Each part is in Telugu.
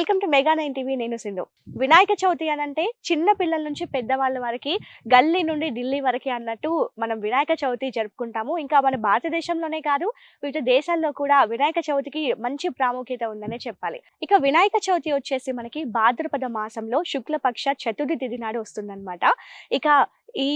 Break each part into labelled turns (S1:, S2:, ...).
S1: Welcome to mega 9 TV. నేను సింధు. వినాయక చవితి అనంటే చిన్న పిల్లల నుంచి పెద్దవాళ్ళ వరకు, గల్లీ నుండి ఢిల్లీ వరకు అన్నట్టు మనం వినాయక చవితి జరుపుకుంటాము. ఇంకా మన భారతదేశంలోనే కాదు, వివిధ దేశాల్లో కూడా వినాయక చవితికి మంచి ప్రాముఖ్యత ఉందనే చెప్పాలి. ఇక వినాయక చవితి వచ్చేసి మనకి భాద్రపద మాసంలో శుక్లపక్ష చతుర్థి తిథి నాడు వస్తుందన్నమాట. ఇక ఈ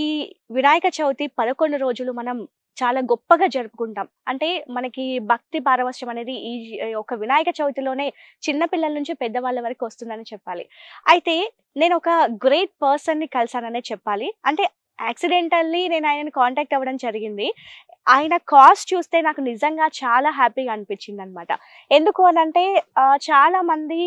S1: వినాయక చవితి 11 రోజులు మనం చాలా గొప్పగా జరుపుకుంటాం. అంటే మనకి భక్తి పారవశ్యం అనేది ఈ ఒక వినాయక చవితిలోనే చిన్న పిల్లల నుంచి పెద్దవాళ్ళ వరకు వస్తుందని చెప్పాలి. అయితే నేను ఒక గ్రేట్ పర్సన్‌ని కలిసాననే చెప్పాలి. అంటే యాక్సిడెంటల్లీ నేను ఆయనని కాంటాక్ట్ అవ్వడం జరిగింది. ఆయన కాస్ట్ చూస్తే నాకు నిజంగా చాలా హ్యాపీగా అనిపించిందనమాట. ఎందుకు అనంటే చాలా మంది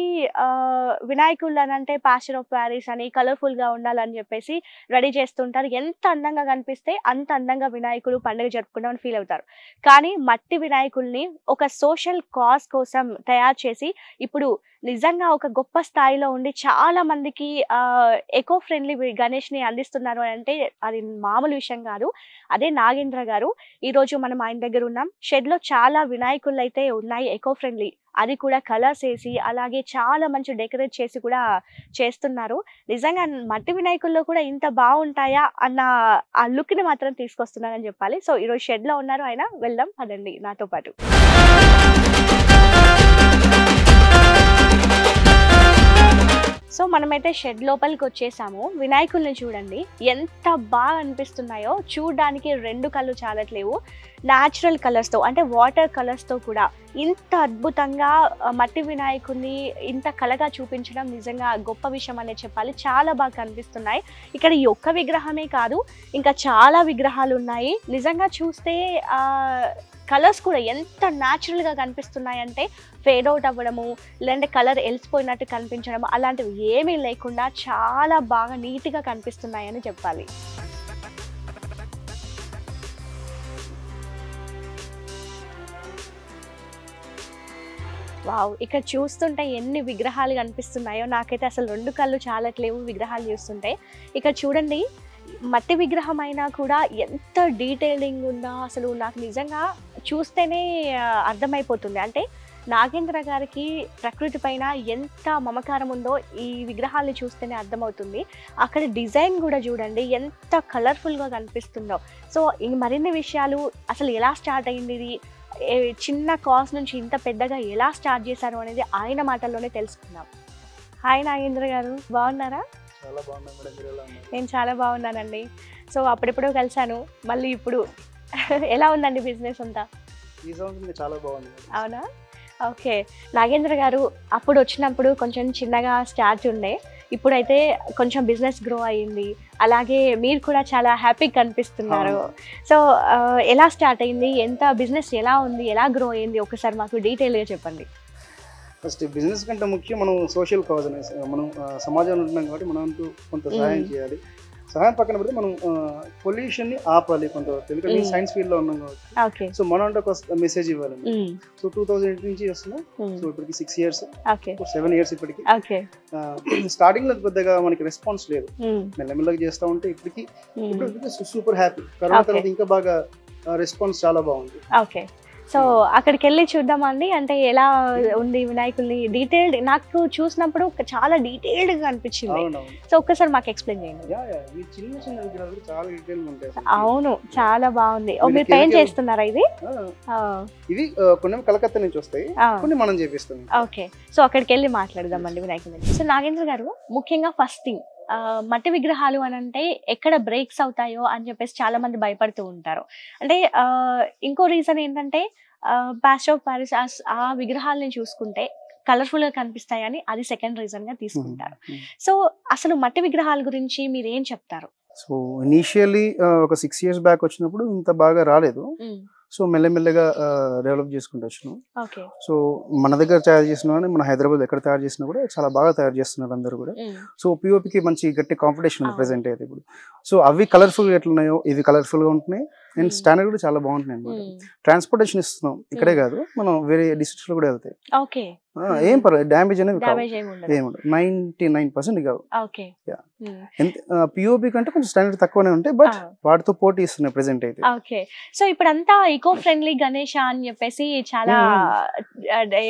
S1: వినాయకుళ్ళు అనంటే ప్లాస్టర్ ఆఫ్ ప్యారిస్ అని కలర్‌ఫుల్‌గా ఉండాలని చెప్పేసి రెడీ చేస్తుంటారు. ఎంత అందంగా కనిపిస్తే అంత అందంగా వినాయకుడు పండుగ జరుపుకున్నామని ఫీల్ అవుతారు. కానీ మట్టి వినాయకుల్ని ఒక సోషల్ కాజ్ కోసం తయారు చేసి ఇప్పుడు నిజంగా ఒక గొప్ప స్థాయిలో ఉండి చాలా మందికి ఎకో ఫ్రెండ్లీ గణేష్‌ని అందిస్తున్నారు అంటే అది మామూలు విషయం కాదు. అదే నాగేంద్ర గారు. ఈరోజు మనం ఆయన దగ్గర ఉన్నాం. షెడ్‌లో చాలా వినాయకుళ్ళు అయితే ఉన్నాయి ఎకో ఫ్రెండ్లీ. అది కూడా కలర్స్ వేసి అలాగే చాలా మంచి డెకరేట్ చేసి కూడా చేస్తున్నారు. నిజంగా మట్టి వినాయకుల్లో కూడా ఇంత బాగుంటాయా అన్న ఆ లుక్‌ని మాత్రం తీసుకొస్తున్నారని చెప్పాలి. సో ఈరోజు షెడ్‌లో ఉన్నారు ఆయన. వెళ్దాం పదండి నాతో పాటు. సో మనమైతే షెడ్ లోపలికి వచ్చేసాము. వినాయకుల్ని చూడండి ఎంత బాగా అనిపిస్తున్నాయో. చూడడానికి 2 కళ్ళు చాలట్లేవు. న్యాచురల్ కలర్స్తో అంటే వాటర్ కలర్స్తో కూడా ఇంత అద్భుతంగా మట్టి వినాయకుడిని ఇంత కళగా చూపించడం నిజంగా గొప్ప విషయం అనే చెప్పాలి. చాలా బాగా కనిపిస్తున్నాయి. ఇక్కడ ఈ ఒక్క విగ్రహమే కాదు, ఇంకా చాలా విగ్రహాలు ఉన్నాయి. నిజంగా చూస్తే కలర్స్ కూడా ఎంత న్యాచురల్గా కనిపిస్తున్నాయి అంటే ఫేడ్ అవుట్ అవ్వడము లేదంటే కలర్ ఎలిసిపోయినట్టు కనిపించడం అలాంటివి ఏమీ లేకుండా చాలా బాగా నీట్గా కనిపిస్తున్నాయని చెప్పాలి. వావ్! ఇక్కడ చూస్తుంటే ఎన్ని విగ్రహాలు కనిపిస్తున్నాయో. నాకైతే అసలు 2 కళ్ళు చాలట్లేవు విగ్రహాలు చూస్తుంటే. ఇక్కడ చూడండి, మట్టి విగ్రహం అయినా కూడా ఎంత డీటెయిలింగ్ ఉందో అసలు నాకు నిజంగా చూస్తేనే అర్థమైపోతుంది. అంటే నాగేంద్ర గారికి ప్రకృతి పైన ఎంత మమకారం ఉందో ఈ విగ్రహాన్ని చూస్తేనే అర్థమవుతుంది. అక్కడ డిజైన్ కూడా చూడండి ఎంత కలర్ఫుల్గా కనిపిస్తుందో. సో ఈ మరిన్ని విషయాలు అసలు ఎలా స్టార్ట్ అయింది, ఇది చిన్న కాస్ట్ నుంచి ఇంత పెద్దగా ఎలా స్టార్ట్ చేశారు అనేది ఆయన మాటల్లోనే తెలుసుకుందాం. హాయ్ నాగేంద్ర గారు, బాగున్నారా?
S2: చాలా బాగున్నా మేడం, మీరు ఎలా ఉన్నారు?
S1: నేను చాలా బాగున్నానండి. సో అప్పుడెప్పుడో కలిసాను, మళ్ళీ ఇప్పుడు ఎలా ఉందండి బిజినెస్ అంతా?
S2: ఈ సంవత్సరం చాలా బాగుంది.
S1: అవునా? ఓకే. నాగేంద్ర గారు అప్పుడు వచ్చినప్పుడు కొంచెం చిన్నగా స్టార్ట్ ఉండే, ఇప్పుడైతే కొంచెం బిజినెస్ గ్రో అయ్యింది. అలాగే మీరు కూడా చాలా హ్యాపీగా కనిపిస్తున్నారు. సో ఎలా స్టార్ట్ అయింది, ఎంత బిజినెస్ ఎలా ఉంది, ఎలా గ్రో అయింది ఒకసారి మాకు డీటెయిల్గా చెప్పండి.
S2: ఫస్ట్ బిజినెస్ కంటే ముఖ్యం మనం సోషల్ కాజ్ అనేసి మనం సమాజంలో ఉంటున్నాం కాబట్టి మనం కొంత సహాయం చేయాలి. సహాయం పక్కన పెడితే మనం పొల్యూషన్ని ఆపాలి కొంతవరకు, ఎందుకంటే సైన్స్ ఫీల్డ్ లో ఉన్నాం కాబట్టి. సో మనం అంటే ఒక మెసేజ్ ఇవ్వాలి. సో 2008 నుంచి వస్తున్నాం. సో ఇప్పటికి 6 years, 7 years ఇప్పటికి. స్టార్టింగ్ లో పెద్దగా మనకి రెస్పాన్స్ లేదు, మెల్లమెల్లగా చేస్తా ఉంటే ఇప్పటికి సూపర్ హ్యాపీ. కరోనా తర్వాత ఇంకా బాగా రెస్పాన్స్ చాలా బాగుంది.
S1: ఓకే. సో అక్కడికి వెళ్ళి చూద్దామా అండి, అంటే ఎలా ఉంది వినాయకుల్ని డీటెయిల్డ్. నాకు చూసినప్పుడు చాలా డీటెయిల్డ్గా అనిపించింది. సో ఒక్కసారి మాకు ఎక్స్ప్లెయిన్ చేయండి. అవును, చాలా బాగుంది. మీరు పెయింట్ చేస్తున్నారా?
S2: ఇది కొన్ని కలకత్తా నుంచి వస్తాయి, కొన్ని మనం చేపిస్తాం.
S1: ఓకే. సో అక్కడికి వెళ్ళి మాట్లాడదామండి వినాయకుల్ని. సో నాగేంద్ర గారు, ముఖ్యంగా ఫస్ట్ థింగ్, మట్టి విగ్రహాలు అని అంటే ఎక్కడ బ్రేక్స్ అవుతాయో అని చెప్పేసి చాలా మంది భయపడుతూ ఉంటారు. అంటే ఇంకో రీజన్ ఏంటంటే ప్లాస్టర్ ఆఫ్ ప్యారిస్ ఆ విగ్రహాలని చూసుకుంటే కలర్ఫుల్ గా కనిపిస్తాయని, అది సెకండ్ రీజన్ గా తీసుకుంటారు. సో అసలు మట్టి విగ్రహాల గురించి మీరు ఏం చెప్తారు?
S2: సో ఇనీషియల్లీ ఒక 6 years బ్యాక్ వచ్చినప్పుడు ఇంత బాగా రాలేదు. సో మెల్లమెల్లగా డెవలప్ చేసుకుంటూ వచ్చినాం. సో మన దగ్గర తయారు చేసిన మన హైదరాబాద్ ఎక్కడ తయారు చేసినా కూడా చాలా బాగా తయారు చేస్తున్నారు అందరూ కూడా. సో పిఓపికి మంచి గట్టి కాంపిటీషన్ ఉంది ప్రెసెంట్ అయితే ఇప్పుడు. సో అవి కలర్ఫుల్ ఎట్లున్నాయో ఇవి కలర్ఫుల్ గా ఉంటున్నాయి, అండ్ స్టాండర్డ్ కూడా చాలా బాగుంటుంది అనమాట. ట్రాన్స్పోర్టేషన్ ఇస్తున్నాం ఇక్కడే కాదు, మనం వేరే డిస్ట్రిక్ట్స్ లో కూడా వెళ్తాయి.
S1: ఓకే.
S2: ఏం పర్లేదు, డ్యామేజ్ అనేది
S1: డ్యామేజ్ ఏమి ఉండదు.
S2: ఏముండదు, 99% కావు.
S1: ఓకే.
S2: పిఓపి కంటే కొంచెం స్టాండర్డ్ తక్కువనే ఉంటాయి, బట్ వాటితో పోటీ ఇస్తున్నాయి ప్రెసెంట్ అయితే.
S1: ఓకే. సో ఇప్పుడంతా ఈకో ఫ్రెండ్లీ గణేష అని చెప్పేసి చాలా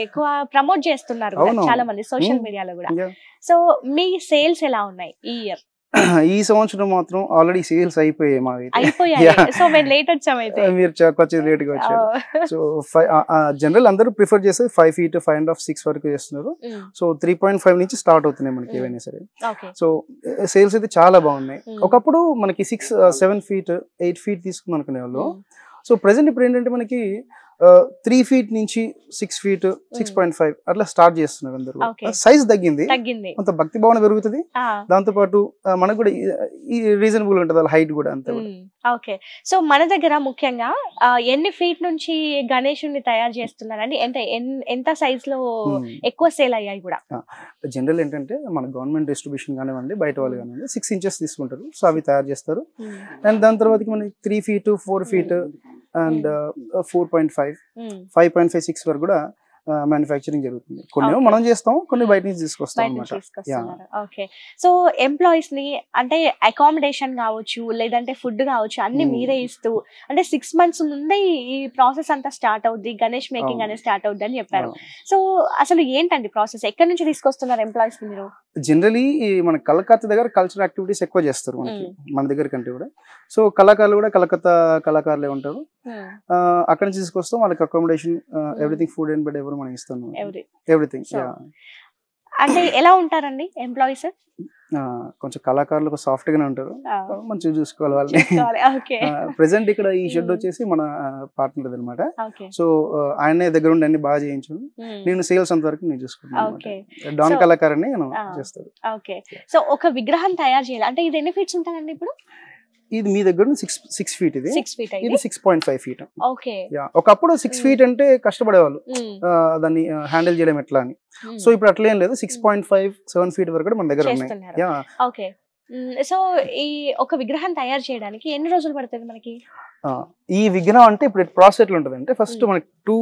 S1: ఎక్కువ ప్రమోట్ చేస్తున్నారు చాలా మంది సోషల్ మీడియాలో కూడా. సో మీ సేల్స్ ఎలా ఉన్నాయి ఈ ఇయర్?
S2: ఈ సంవత్సరం మాత్రం ఆల్రెడీ సేల్స్ అయిపోయాయి మావి.
S1: సో మేము లేట్ వచ్చాం అయితే.
S2: మీరు కొంచెం లేట్ గా వచ్చారు. సో జనరల్ అందరూ ప్రిఫర్ చేసేది 5 feet 5.5 6 వరకు చేస్తున్నారు. సో 3.5 నుంచి స్టార్ట్ అవుతున్నాయి మనకి ఏవైనా సరే. సో సేల్స్ అయితే చాలా బాగున్నాయి. ఒకప్పుడు మనకి 6 7 feet 8 feet తీసుకుందాం అనుకునే వాళ్ళు. సో ప్రెసెంట్ ఇప్పుడు ఏంటంటే మనకి 3 feet నుంచి 6 feet 6.5 అట్లా స్టార్ట్ చేస్తున్నారు అందరూ. సైజ్ తగ్గింది, కొంత భక్తి భావన పెరుగుతుంది, దాంతో పాటు మనకు కూడా రీజనబుల్ ఉంటుంది వాళ్ళ హైట్ కూడా అంతే.
S1: ఓకే. సో మన దగ్గర ముఖ్యంగా ఎన్ని ఫీట్ నుంచి గణేశుని తయారు చేస్తున్నారండి? ఎంత సైజ్ లో ఎక్కువ సేల్ అయ్యాయి కూడా?
S2: జనరల్ ఏంటంటే మన గవర్నమెంట్ డిస్ట్రిబ్యూషన్ కానివ్వండి, బయట వాళ్ళు కానివ్వండి 6 inches తీసుకుంటారు. సో అవి తయారు చేస్తారు. అండ్ దాని తర్వాత మనకి 3 feet 4 feet అండ్ 4.5 5.5 6 వరకు కూడా మ్యానుఫ్యాక్చరింగ్ జరుగుతుంది. కొన్ని మనం చేస్తాం, కొన్ని బయట నుంచి తీసుకొస్తాం అన్నమాట.
S1: ఓకే. సో ఎంప్లాయీస్ ని అంటే అకామిడేషన్ కావచ్చు, లేదంటే ఫుడ్ కావచ్చు, అన్ని మీరే ఇస్తూ అంటే 6 months ముందే ఈ ప్రాసెస్ అంతా స్టార్ట్ అవుద్ది, గణేష్ మేకింగ్ అనేది స్టార్ట్ అవుద్ది అని చెప్పారు. సో అసలు ఏంటండి ప్రాసెస్? ఎక్కడి నుంచి తీసుకొస్తున్నారు ఎంప్లాయీస్ మీరు?
S2: జనరలీ మన కలకత్తా దగ్గర కల్చరల్ యాక్టివిటీస్ ఎక్కువ చేస్తారు మనకి, మన దగ్గర కంటే కూడా. సో కళాకారులు కూడా కలకత్తా కళాకారులే ఉంటారు. అక్కడ నుంచి తీసుకొస్తాం, వాళ్ళకి accommodation everything, food and bed ఎవరు మనం ఇస్తాం, ఎవ్రీథింగ్.
S1: అంటే ఎలా ఉంటారండి ఎంప్లాయీస్?
S2: కొంచెం కళాకారులకు సాఫ్ట్ గానే ఉంటారు, మంచిగా చూసుకోవాలి వాళ్ళని. ప్రెసెంట్ ఇక్కడ ఈ షెడ్ వచ్చేసి మన పార్ట్నర్ అనమాట. సో ఆయనే దగ్గర ఉండి అన్ని బాగా చేయించు, నేను సేల్స్ అంత వరకు నేను చూసుకుంటాను. డాన్ కళాకారుని చేస్తాడు.
S1: ఓకే. సో ఒక విగ్రహం తయారు చేయాలి అంటే ఇది ఎన్ని ఫీట్స్ ఉంటాయండి ఇప్పుడు?
S2: ఇది మీ దగ్గర 6 feet, ఇది 6.5 feet.
S1: ఓకే.
S2: ఒకప్పుడు 6 feet అంటే కష్టపడేవాళ్ళు దాన్ని హ్యాండిల్ చేయడం ఎట్లా అని. సో ఇప్పుడు అట్లా ఏం లేదు, 6.5 7 feet వరకు కూడా మన దగ్గర ఉన్నాయి.
S1: ఓకే. సో ఈ ఒక విగ్రహం తయారు చేయడానికి ఎన్ని రోజులు పడుతుంది మనకి?
S2: ఈ విగ్రహం అంటే ఇప్పుడు ప్రాసెస్ ఎట్లా ఉంటుంది అంటే, ఫస్ట్ మనకి 2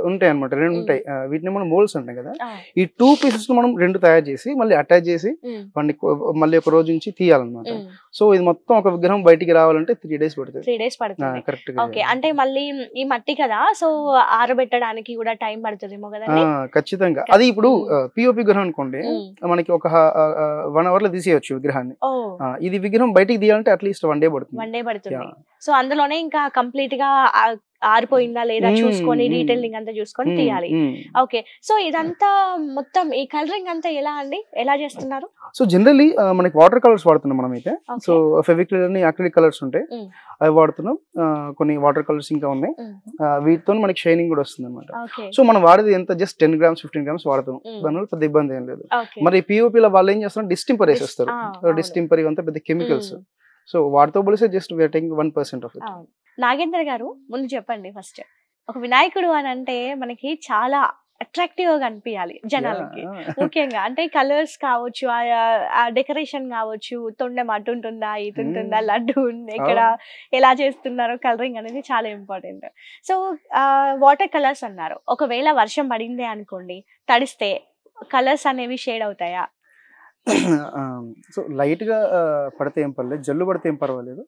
S2: ఉంటాయి అనమాట, 2 ఉంటాయి. వీటిని మనం మోల్డ్స్ ఉంటాయి కదా, ఈ 2 pieces మనం 2 తయారు చేసి మళ్ళీ అటాచ్ చేసి వాడిని మళ్ళీ ఒక రోజు నుంచి తీయాలన్నమాట. సో ఇది మొత్తం ఒక విగ్రహం బయటికి రావాలంటే 3 days పడుతుంది.
S1: 3 days పడుతుంది. కరెక్ట్. ఓకే. అంటే మళ్ళీ ఈ మట్టి కదా, సో ఆరబెట్టడానికి కూడా టైం పడుతుందేమో కదండి?
S2: ఖచ్చితంగా. అది ఇప్పుడు పిఓపి విగ్రహం అనుకోండి, మనకి ఒక 1 hour లో తీసేయచ్చు విగ్రహాన్ని. ఇది విగ్రహం బయటికి తీయాలంటే అట్లీస్ట్ 1 day పడుతుంది.
S1: 1 day పడుతుంది. సో అందులోనే ఇంకా కంప్లీట్ గా ఆరిపోయిందా లేదా చూసుకొని డీటెయిలింగ్ అంతా చూసుకొని తీయాలి. ఓకే. సో ఇదంతా మొత్తం ఈ కలరింగ్ అంతా ఎలా అండి, ఎలా చేస్తున్నారు?
S2: సో జనరల్లీ మనకి వాటర్ కలర్స్ వాడుతున్నాం మనం అయితే. సో ఫెవిక్రిల్ అని అక్రిలిక్ కలర్స్ ఉంటాయి, అవి వాడుతున్నాం. కొన్ని వాటర్ కలర్స్ ఇంకా ఉన్నాయి, వీటితో మనకి షైనింగ్ కూడా వస్తుంది అనమాట. సో మనం వాడేది ఎంత జస్ట్ 10 grams 15 grams వాడతాం, దానివల్ల పెద్ద ఇబ్బంది ఏం లేదు. మరి పిఓపిలో వాళ్ళు ఏం చేస్తారు, డిస్టింపర్ వేసేస్తారు. డిస్టింపర్ ఇవంతా పెద్ద కెమికల్స్. సో వాటితో పోలిస్తే just we're taking 1% of it.
S1: Nagendra గారు ముందు చెప్పండి, ఫస్ట్ ఒక వినాయకుడు అని అంటే మనకి చాలా అట్రాక్టివ్ గా అనిపించాలి జనాలకి. ముఖ్యంగా అంటే కలర్స్ కావచ్చు, ఆ డెకరేషన్ కావచ్చు, తొండం అటు ఉంటుందా ఇటు ఉంటుందా, లడ్డు ఎక్కడ ఎలా చేస్తున్నారో, కలరింగ్ అనేది చాలా ఇంపార్టెంట్. సో వాటర్ కలర్స్ అన్నారు, ఒకవేళ వర్షం పడిందే అనుకోండి, తడిస్తే కలర్స్ అనేవి షేడ్ అవుతాయా?
S2: సో లైట్ గా పడితే ఏం పర్లేదు, జల్లు పడితే ఏం పర్వాలేదు.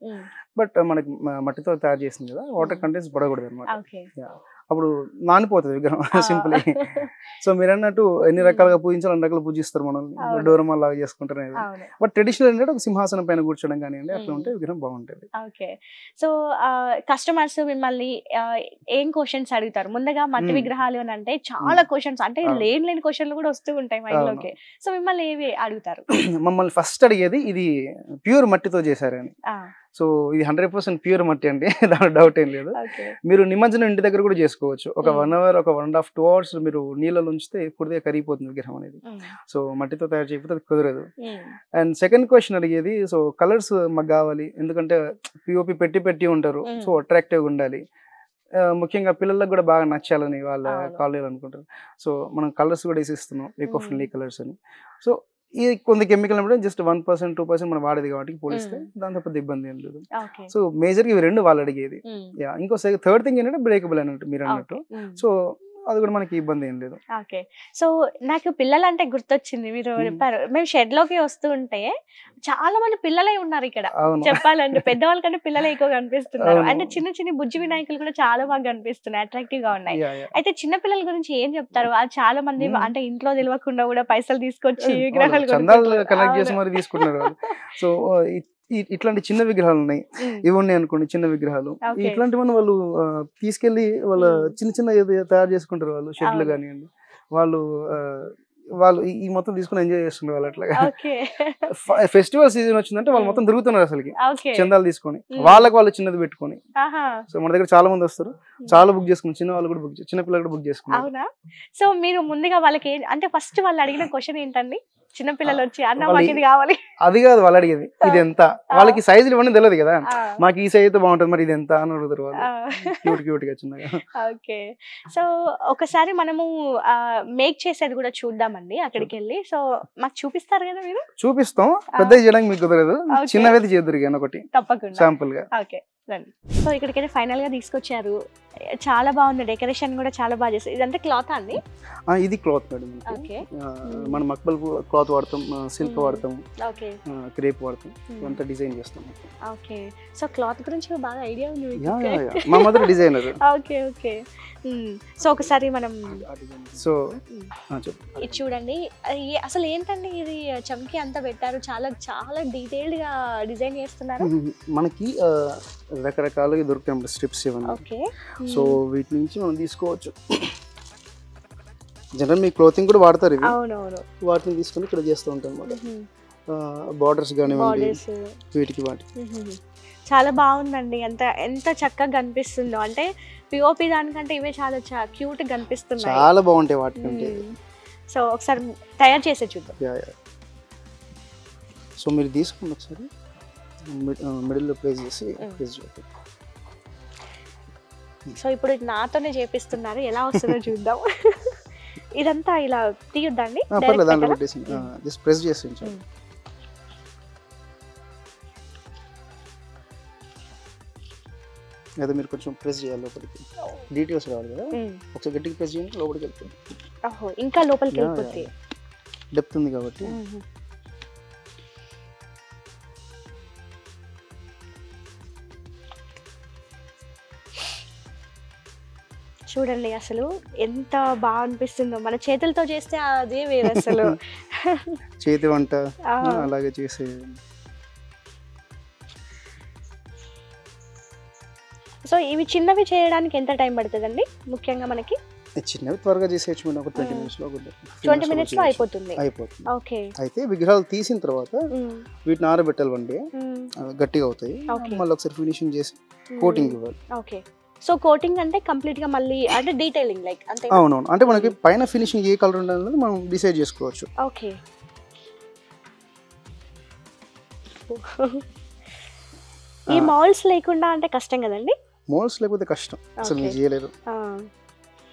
S2: బట్ మనకి మట్టితో తయారు చేసింది కదా, వాటర్ కంటెంట్స్ పడకూడదు అనమాట. అప్పుడు నానిపోతుంది విగ్రహం సింపుల్. సో మీరు అన్నట్టు ఎన్ని రకాలుగా పూజించాలి అన్ని రకాలు పూజిస్తారు, మనం డోరమా లాగా చేసుకుంటారు. బట్ ట్రెడిషనల్ ఏంటంటే ఒక సింహాసనం పైన కూర్చోడం కానివ్వండి, అట్లా ఉంటే విగ్రహం బాగుంటుంది.
S1: ఓకే. సో కస్టమర్స్ మిమ్మల్ని ఏం క్వశ్చన్స్ అడుగుతారు? ముందుగా మట్టి విగ్రహాలు అని అంటే చాలా క్వశ్చన్స్, అంటే లేని క్వశ్చన్లు కూడా వస్తూ ఉంటాయి మైండ్ లోకి. సో మిమ్మల్ని ఏవి అడుగుతారు?
S2: మమ్మల్ని ఫస్ట్ అడిగేది ఇది ప్యూర్ మట్టితో చేశారని. సో ఇది 100% ప్యూర్ మట్టి అండి, దాని డౌట్ ఏం లేదు. మీరు నిమజ్జనం ఇంటి దగ్గర కూడా చేసుకోవచ్చు. ఒక 1 hour 1.5 2 hours మీరు నీళ్ళలో ఉంచితే పూర్తిగా కరిగిపోతుంది విగ్రహం అనేది. సో మట్టితో తయారు చేయకపోతే అది కుదరదు. అండ్ సెకండ్ క్వశ్చన్ అడిగేది, సో కలర్స్ మాకు కావాలి, ఎందుకంటే పిఓపి పెట్టి ఉంటారు, సో అట్రాక్టివ్గా ఉండాలి. ముఖ్యంగా పిల్లలకు కూడా బాగా నచ్చాలని వాళ్ళ కాలేజీలు అనుకుంటారు. సో మనం కలర్స్ కూడా వేసిస్తున్నాం, ఈకో ఫ్రెండ్లీ కలర్స్ అని. సో ఈ కొంత కెమికల్ అంటే జస్ట్ 1% 2% మనం వాడేది కాబట్టి పోలిస్తే దాంతో పెద్ద ఇబ్బంది ఏం లేదు. సో మేజర్గా ఇవి 2 వాళ్ళు అడిగేది. ఇంకో థర్డ్ థింగ్ ఏంటంటే బ్రేకబుల్ అన్నట్టు మీరు అన్నట్టు. సో అది కూడా మనకి ఇబ్బంది ఏం లేదు.
S1: ఓకే. సో నాకు పిల్లలంటే గుర్తొచ్చింది, మీరు చెప్పారు మేము షెడ్ లోకి వస్తూ ఉంటే చాలా మంది పిల్లలే ఉన్నారు ఇక్కడ. చెప్పాలంటే పెద్దవాళ్ళ కంటే పిల్లలే ఎక్కువ కనిపిస్తున్నారు. అంటే చిన్న చిన్న బుజ్జి వినాయకులు కూడా చాలా బాగా కనిపిస్తున్నాయి, అట్రాక్టివ్ గా ఉన్నాయి. అయితే చిన్న పిల్లల గురించి ఏం చెప్తారు? అది చాలా మంది అంటే ఇంట్లో తెలియకుండా కూడా పైసలు తీసుకొచ్చి విగ్రహాలు
S2: కనెక్ట్ చేసి మరి తీసుకుంటున్నారు. సో ఇట్లాంటి చిన్న విగ్రహాలు ఉన్నాయి, ఇవి ఉన్నాయి అనుకోండి చిన్న విగ్రహాలు, ఇట్లాంటివన్నీ వాళ్ళు తీసుకెళ్లి వాళ్ళ చిన్న చిన్న తయారు చేసుకుంటారు వాళ్ళు షెడ్లు కానివ్వండి. వాళ్ళు ఈ మొత్తం తీసుకుని ఎంజాయ్ చేస్తున్నారు వాళ్ళు. అట్లాగా ఫెస్టివల్ సీజన్ వచ్చిందంటే వాళ్ళు మొత్తం తిరుగుతున్నారు అసలుకి చందాలు తీసుకొని, వాళ్ళు చిన్నది పెట్టుకొని. సో మన దగ్గర చాలా మంది వస్తారు, చాలా బుక్ చేసుకుని చిన్న వాళ్ళు కూడా చిన్న పిల్లలు కూడా బుక్ చేసుకున్నారు.
S1: అవునా? సో మీరు ముందుగా వాళ్ళకి అంటే ఫస్ట్ వాళ్ళు అడిగిన క్వశ్చన్ ఏంటండి? చిన్నపిల్లలు వచ్చి అన్న మాకు ఇది కావాలి, అది
S2: కాదు వాళ్ళు అడిగేది ఇది ఎంత. వాళ్ళకి సైజులు ఇవన్నీ తెలియదు కదా, మాకు ఈ సైజ్ అయితే బాగుంటుంది మరి ఇది ఎంత అని అడుగుతారు వాళ్ళు క్యూట్ క్యూట్ గా చిన్నగా.
S1: ఓకే. సో ఒకసారి మనము మేక్ చేసేది కూడా చూద్దామండి అక్కడికి వెళ్ళి. సో మాకు చూపిస్తారు కదా మీరు?
S2: చూపిస్తాం, పెద్దగా చేయడానికి మీకు కుదరదు, చిన్నవైతే చేద్దరు కానీ ఒకటి
S1: తప్పకుండా శాంపుల్ గా. ఓకే రండి. సో ఇక్కడికైతే ఫైనల్ గా తీసుకొచ్చారు, చాలా బాగుంది, డెకరేషన్ కూడా చాలా బాగా చేస్తారు. ఇదంతా క్లాత్ అండి?
S2: ఇది క్లాత్ మేడం. మనం మక్బల్ క్లాత్ వాడతాం, సిల్క్ వాడతాం, క్రేప్ వాడతాం, అంతా డిజైన్ చేస్తాం.
S1: ఓకే. సో క్లాత్ గురించి బాగా ఐడియా ఉంది,
S2: మా mother designer.
S1: Okay okay. So ఒకసారి మనం ఇది చూడండి, అసలు ఏంటండి ఇది చమ్కీ అంతా పెట్టారు, చాలా చాలా డీటెయిల్డ్ గా డిజైన్ చేస్తున్నారు.
S2: మనకి రకరకాలుగా దొరుకుతాయి స్ట్రిప్స్ ఇవన్నీ.
S1: ఓకే.
S2: సో వీటి నుంచి మనం తీసుకోవచ్చు. జనరల్ మీ క్లోతింగ్ కూడా వాడతారు ఇవి.
S1: అవునవును.
S2: వాటిని తీసుకొని ఇక్కడ చేస్తూ ఉంటాం అన్నమాట. బార్డర్స్ కానివ్వండి వీటికి
S1: చాలా బాగుందండి. ఎంత చక్కగా కనిపిస్తుందో, అంటే పిఓపి దానికంటే ఇవే చాలా క్యూట్ కనిపిస్తున్నాయి,
S2: చాలా బాగుంటాయి వాటికంటే.
S1: సో ఒకసారి తయారు చేసే చూద్దాం.
S2: సో మీరు తీసుకోండి ఒకసారి, మిడిల్లో ప్లేస్ చేసి ప్లేస్ చేయండి.
S1: సో ఇప్పుడు నాతోనే చేపిస్తున్నారు, ఎలా వస్తుందో చూద్దాం. ఇదంతా ఇలా తీయొద్దండి,
S2: దాంట్లో పెట్టేసి జస్ట్ ప్రెస్ చేసి ఉంచండి. అదే మీరు కొంచెం ప్రెస్ చేయాలి లోపలికి, డీటెయిల్స్ రావాలి కదా. ఒకసారి గట్టిగా ప్రెస్ చేయండి, లోపలికి వెళ్తుంది.
S1: ఇంకా లోపలికి వెళ్ళిపోతుంది,
S2: డెప్త్ ఉంది కాబట్టి.
S1: చూడండి అసలు ఎంత బాగా అనిపిస్తుందో, మన చేతులతో చేస్తే అదే వేరు అసలు.
S2: చేతి వంట అలాగే చేసే.
S1: సో ఇవి చిన్నవి చేయడానికి ఎంత టైం పడుతుందండి ముఖ్యంగా మనకి?
S2: చిన్నవి త్వరగా చేసేయచ్చు మేడం, ఒక 20 minutes లో
S1: 20 minutes లో అయిపోతుంది. ఓకే.
S2: అయితే విగ్రహాలు తీసిన తర్వాత వీటిని ఆరబెట్టాలి, వండి గట్టిగా అవుతాయి, మళ్ళీ ఒకసారి ఫినిషింగ్ చేసి కోటింగ్ ఇవ్వాలి.
S1: ఓకే. సో కోటింగ్ అంటే కంప్లీట్ గా మళ్ళీ అంటే డీటెయిలింగ్ లైక్ అంతే?
S2: అవునవును, అంటే మనకి పైన ఫినిషింగ్ ఏ కలర్ ఉండాలనేది మనం డిసైడ్ చేసుకోవచ్చు.
S1: ఓకే. ఈ మౌల్డ్స్ లేకుండా అంటే కష్టం కదండి?
S2: మౌల్డ్స్ లేకపోతే కష్టం, అసలు మీరు చేయలేరు.